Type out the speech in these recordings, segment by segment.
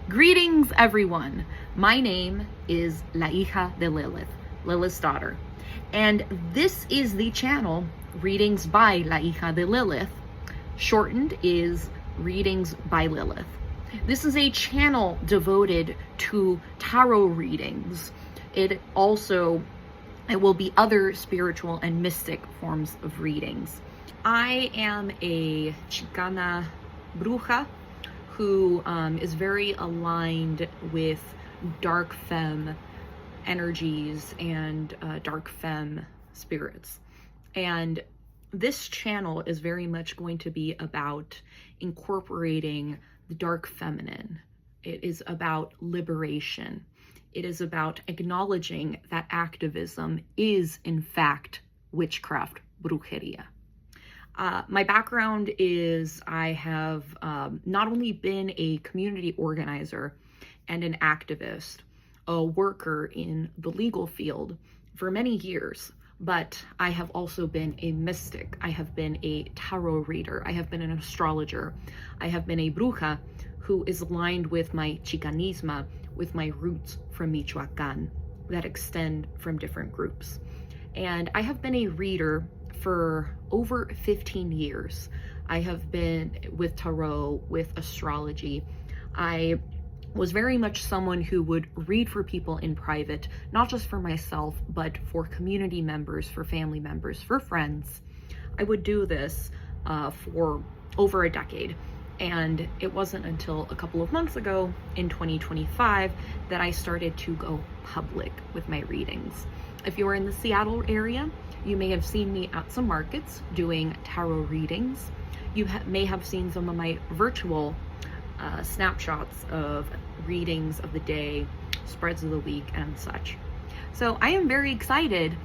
Greetings, everyone. My name is La Hija De Lilith, Lilith's daughter. And this is the channel Readings by La Hija De Lilith. Shortened is Readings by Lilith. This is a channel devoted to tarot readings. It will be other spiritual and mystic forms of readings. I am a Chicana bruja who is very aligned with dark femme energies and dark femme spirits. And this channel is very much going to be about incorporating the dark feminine. It is about liberation. It is about acknowledging that activism is, in fact, witchcraft, brujeria. My background is I have not only been a community organizer and an activist, a worker in the legal field for many years, but I have also been a mystic. I have been a tarot reader. I have been an astrologer. I have been a bruja who is aligned with my Chicanismo, with my roots from Michoacán that extend from different groups. And I have been a reader for over 15 years. I have been with tarot, with astrology. I was very much someone who would read for people in private, not just for myself, but for community members, for family members, for friends. I would do this for over a decade. And it wasn't until a couple of months ago in 2025 that I started to go public with my readings. If you're in the Seattle area, you may have seen me at some markets doing tarot readings. You may have seen some of my virtual snapshots of readings of the day, spreads of the week, and such. So I am very excited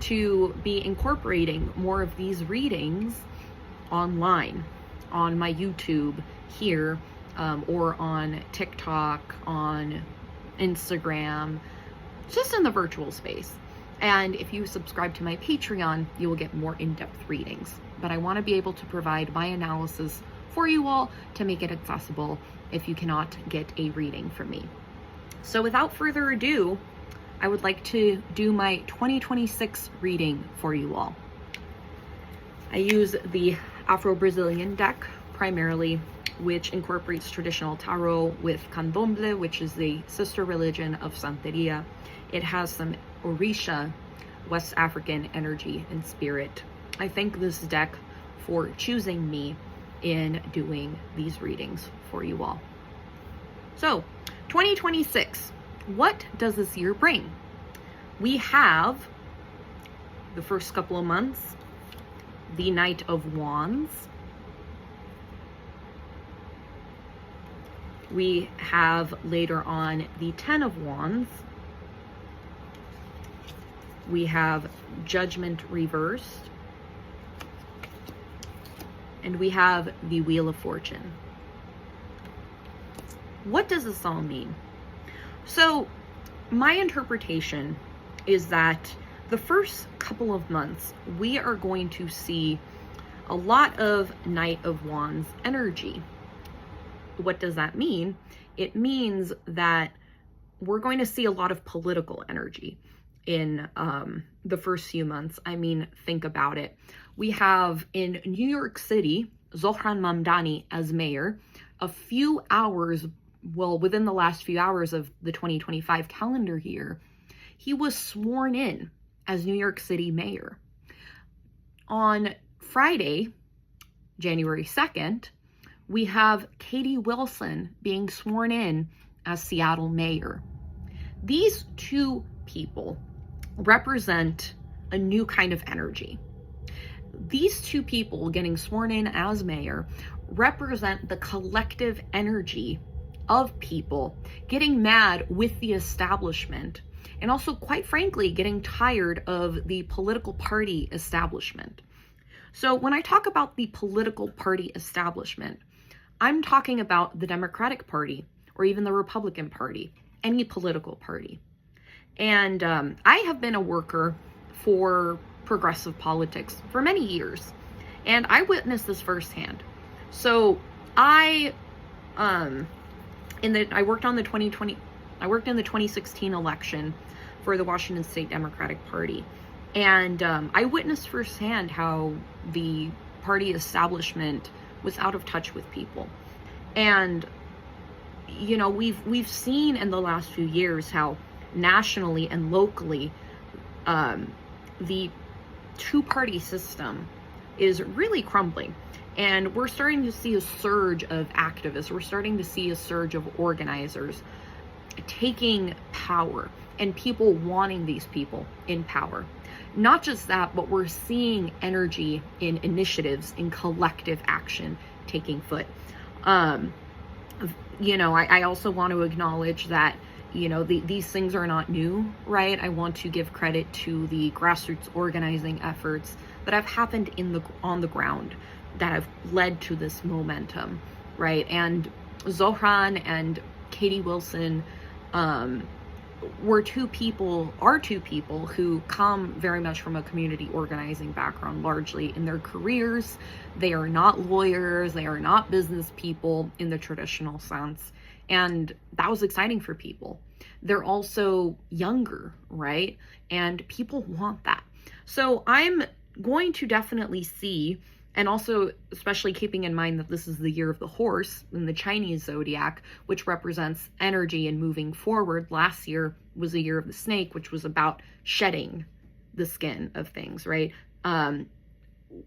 to be incorporating more of these readings online, on my YouTube here, or on TikTok, on Instagram, just in the virtual space. And if you subscribe to my Patreon, you will get more in-depth readings. But I want to be able to provide my analysis for you all to make it accessible if you cannot get a reading from me. So without further ado, I would like to do my 2026 reading for you all. I use the Afro-Brazilian deck primarily, which incorporates traditional tarot with candomblé, which is the sister religion of Santeria. It has some Orisha, West African energy and spirit. I thank this deck for choosing me in doing these readings for you all. So, 2026, what does this year bring? We have the first couple of months, the Knight of Wands. We have later on the Ten of Wands. We have Judgment Reversed. And we have the Wheel of Fortune. What does this all mean? So, my interpretation is that the first couple of months, we are going to see a lot of Knight of Wands energy. What does that mean? It means that we're going to see a lot of political energy in the first few months. I mean, think about it. We have in New York City, Zohran Mamdani as mayor. A few hours, well, within the last few hours of the 2025 calendar year, he was sworn in as New York City mayor. On Friday, January 2nd, we have Katie Wilson being sworn in as Seattle mayor. These two people represent a new kind of energy. These two people getting sworn in as mayor represent the collective energy of people getting mad with the establishment and also, quite frankly, getting tired of the political party establishment. So when I talk about the political party establishment, I'm talking about the Democratic Party or even the Republican Party, any political party. And I have been a worker for progressive politics for many years, and I witnessed this firsthand. So I I worked in the 2016 election for the Washington State Democratic Party. And I witnessed firsthand how the party establishment was out of touch with people. And, you know, we've seen in the last few years how nationally and locally the two-party system is really crumbling. And we're starting to see a surge of activists. We're starting to see a surge of organizers taking power and people wanting these people in power. Not just that, but we're seeing energy in initiatives, in collective action taking foot. You know, I also want to acknowledge that, you know, these things are not new, right? I want to give credit to the grassroots organizing efforts that have happened on the ground that have led to this momentum, right? And Zohran and Katie Wilson are two people who come very much from a community organizing background, largely in their careers. They are not lawyers, they are not business people in the traditional sense. And that was exciting for people. They're also younger, right? And people want that. So I'm going to definitely see, and also especially keeping in mind that this is the year of the horse in the Chinese zodiac, which represents energy and moving forward. Last year was the year of the snake, which was about shedding the skin of things, right?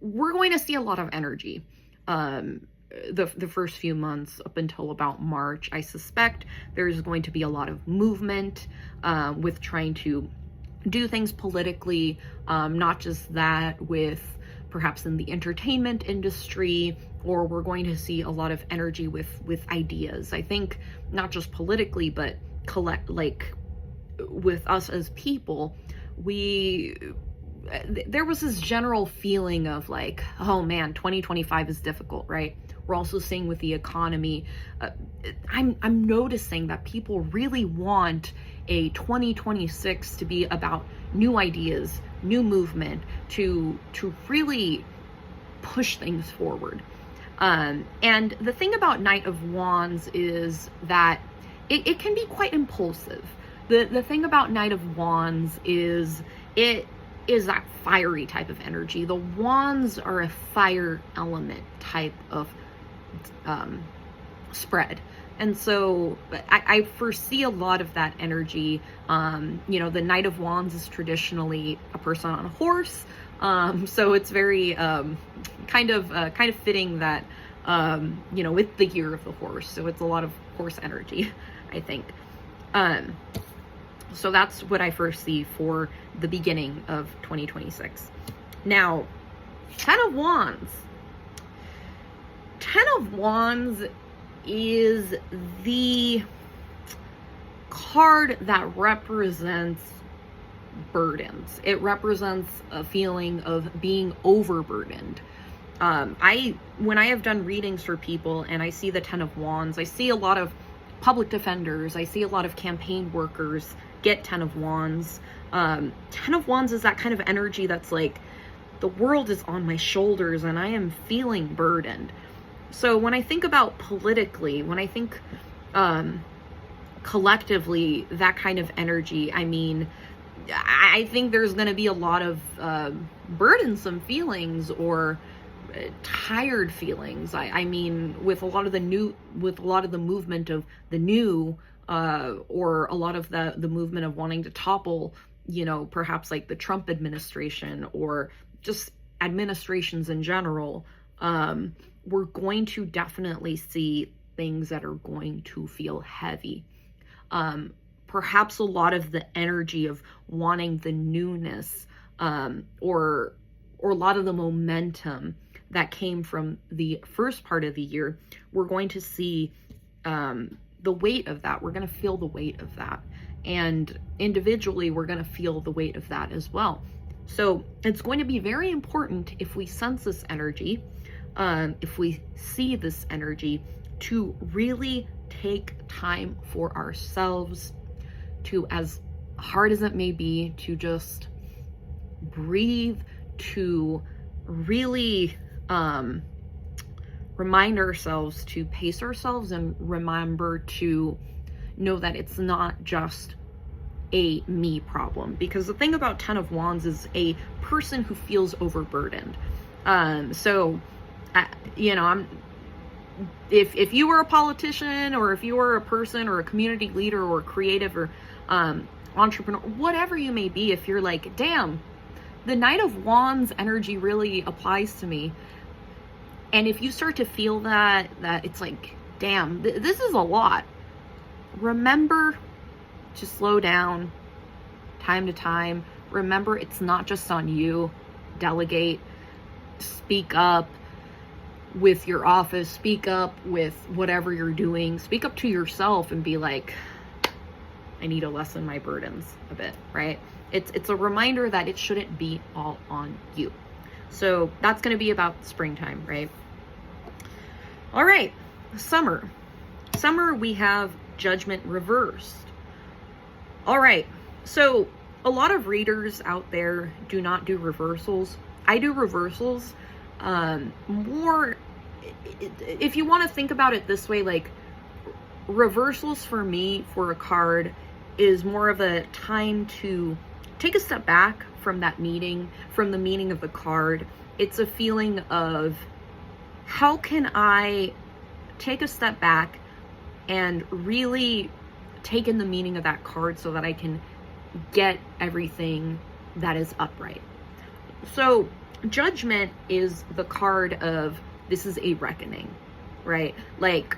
We're going to see a lot of energy the first few months up until about March. I suspect there's going to be a lot of movement with trying to do things politically, not just that, with perhaps in the entertainment industry, or we're going to see a lot of energy with ideas. I think not just politically, but with us as people, there was this general feeling of like, oh man, 2025 is difficult, right? We're also seeing with the economy, I'm noticing that people really want a 2026 to be about new ideas, new movement, to really push things forward. And the thing about Knight of Wands is that it can be quite impulsive. The thing about Knight of Wands is it is that fiery type of energy. The wands are a fire element type of spread. And so I foresee a lot of that energy. You know, the Knight of Wands is traditionally a person on a horse. So it's very kind of fitting that, you know, with the year of the horse. So it's a lot of horse energy, I think. So that's what I foresee for the beginning of 2026. Now, Ten of Wands. Ten of Wands is the card that represents burdens. It represents a feeling of being overburdened. When I have done readings for people and I see the Ten of Wands, I see a lot of public defenders, I see a lot of campaign workers get Ten of Wands. Ten of Wands is that kind of energy that's like, the world is on my shoulders and I am feeling burdened. So when I think about politically, when I think collectively, that kind of energy, I mean, I think there's going to be a lot of burdensome feelings or tired feelings. I mean, with a lot of the movement of the new, or a lot of the movement of wanting to topple, you know, perhaps like the Trump administration or just administrations in general, we're going to definitely see things that are going to feel heavy. Perhaps a lot of the energy of wanting the newness, or a lot of the momentum that came from the first part of the year, we're going to see the weight of that. We're going to feel the weight of that. And individually, we're going to feel the weight of that as well. So it's going to be very important, if we sense this energy, if we see this energy, to really take time for ourselves, to, as hard as it may be, to just breathe, to really remind ourselves to pace ourselves and remember to know that it's not just a me problem. Because the thing about Ten of Wands is a person who feels overburdened. If you were a politician, or if you were a person or a community leader or creative or entrepreneur, whatever you may be, if you're like, damn, the Knight of Wands energy really applies to me. And if you start to feel that it's like, damn, this is a lot. Remember to slow down time to time. Remember, it's not just on you. Delegate, speak up with your office, speak up with whatever you're doing, speak up to yourself and be like, I need to lessen my burdens a bit, right? It's a reminder that it shouldn't be all on you. So that's going to be about springtime, right? All right, summer. Summer, we have Judgment Reversed. All right, so a lot of readers out there do not do reversals. I do reversals more, if you want to think about it this way, like reversals for me for a card is more of a time to take a step back from that meaning, from the meaning of the card. It's a feeling of, how can I take a step back and really take in the meaning of that card so that I can get everything that is upright. So Judgment is the card of, this is a reckoning, right? Like,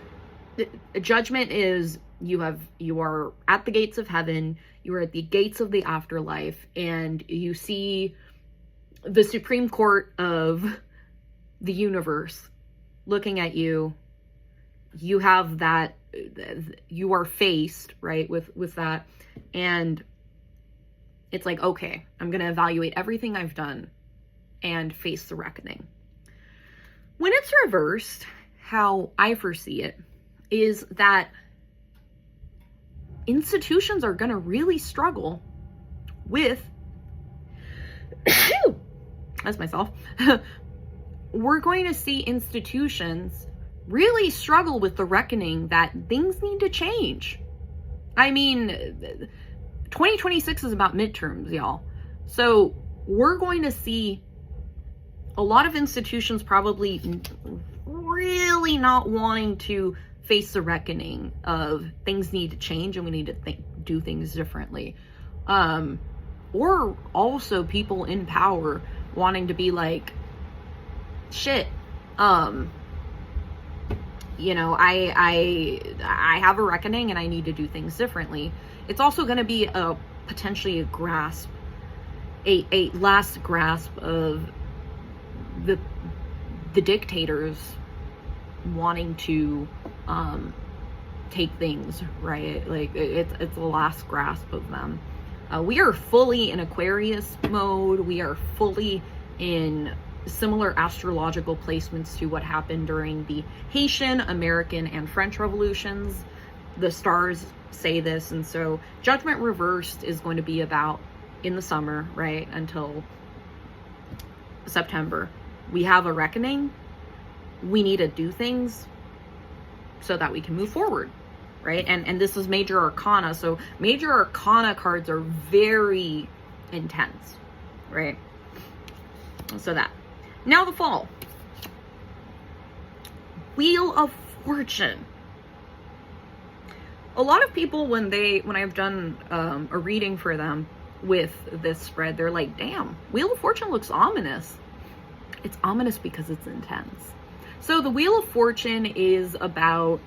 Judgment is, you are at the gates of heaven, you are at the gates of the afterlife, and you see the Supreme Court of the universe looking at you. You have that, you are faced, right, with that, and it's like, okay, I'm going to evaluate everything I've done and face the reckoning. When it's reversed, how I foresee it is that institutions are going to really struggle with, that's myself, we're going to see institutions really struggle with the reckoning that things need to change. I mean, 2026 is about midterms, y'all. So we're going to see a lot of institutions probably really not wanting to face the reckoning of things need to change and we need to do things differently. Or also people in power wanting to be like, shit, you know, I have a reckoning and I need to do things differently. It's also going to be potentially a grasp, a last grasp of the dictators wanting to take things, right? Like it's the last grasp of them. We are fully in Aquarius mode. We are fully in similar astrological placements to what happened during the Haitian, American, and French revolutions. The stars say this, and so Judgment Reversed is going to be about in the summer, right, until September. We have a reckoning. We need to do things so that we can move forward, right? And this is Major Arcana, so Major Arcana cards are very intense, right? So that. Now the fall. Wheel of Fortune. A lot of people, when I've done a reading for them with this spread, they're like, damn, Wheel of Fortune looks ominous. It's ominous because it's intense. So the Wheel of Fortune is about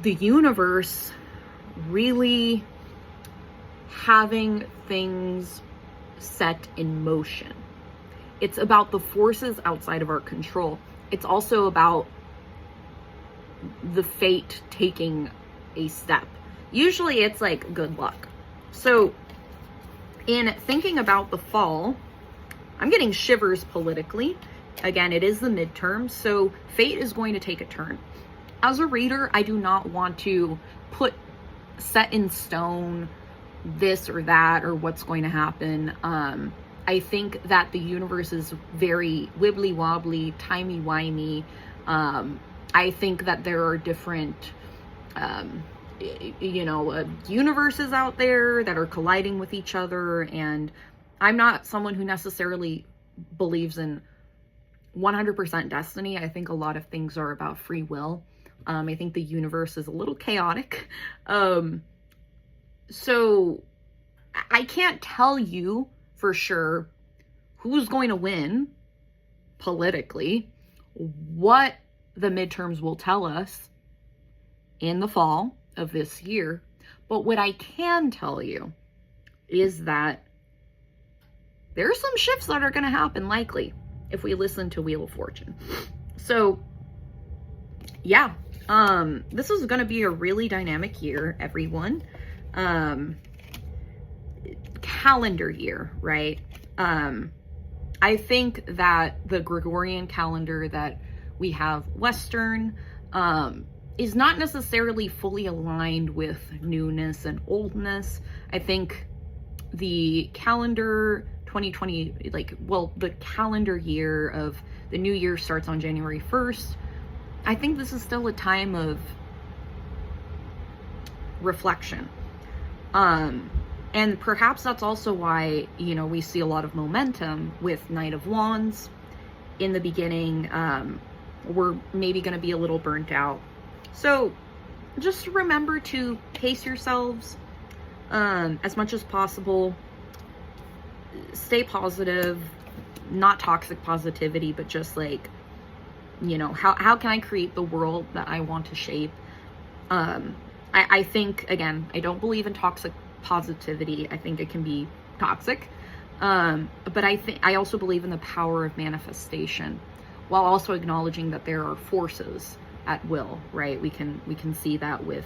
the universe really having things set in motion. It's about the forces outside of our control. It's also about the fate taking a step. Usually it's like good luck. So in thinking about the fall, I'm getting shivers politically. Again, it is the midterm, so fate is going to take a turn. As a reader, I do not want to set in stone this or that or what's going to happen. I think that the universe is very wibbly wobbly, timey-wimey. I think that there are different, universes out there that are colliding with each other. And I'm not someone who necessarily believes in 100% destiny. I think a lot of things are about free will. I think the universe is a little chaotic. So I can't tell you for sure who's going to win politically, what the midterms will tell us in the fall of this year. But what I can tell you is that there are some shifts that are going to happen likely if we listen to Wheel of Fortune. So yeah, this is going to be a really dynamic year, everyone. Calendar year, right? I think that the Gregorian calendar that we have Western is not necessarily fully aligned with newness and oldness. I think the calendar 2020, the calendar year of the new year starts on January 1st. I think this is still a time of reflection. And perhaps that's also why, we see a lot of momentum with Knight of Wands. In the beginning, we're maybe going to be a little burnt out. So just remember to pace yourselves as much as possible. Stay positive, not toxic positivity, but just how can I create the world that I want to shape? I think, again, I don't believe in toxic positivity. I think it can be toxic. But I also believe in the power of manifestation, while also acknowledging that there are forces at will, right? We can see that with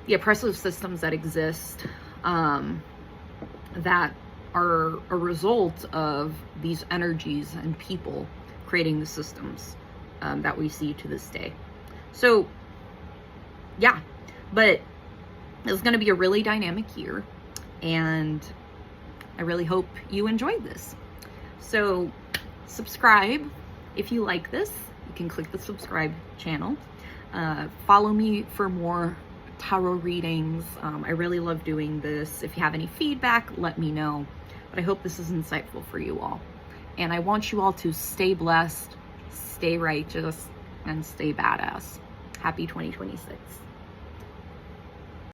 the oppressive systems that exist, that are a result of these energies and people creating the systems that we see to this day. So yeah, but it's going to be a really dynamic year, and I really hope you enjoyed this. So subscribe if you like this. You can click the subscribe channel. Follow me for more tarot readings. I really love doing this. If you have any feedback, let me know. But I hope this is insightful for you all. And I want you all to stay blessed, stay righteous, and stay badass. Happy 2026.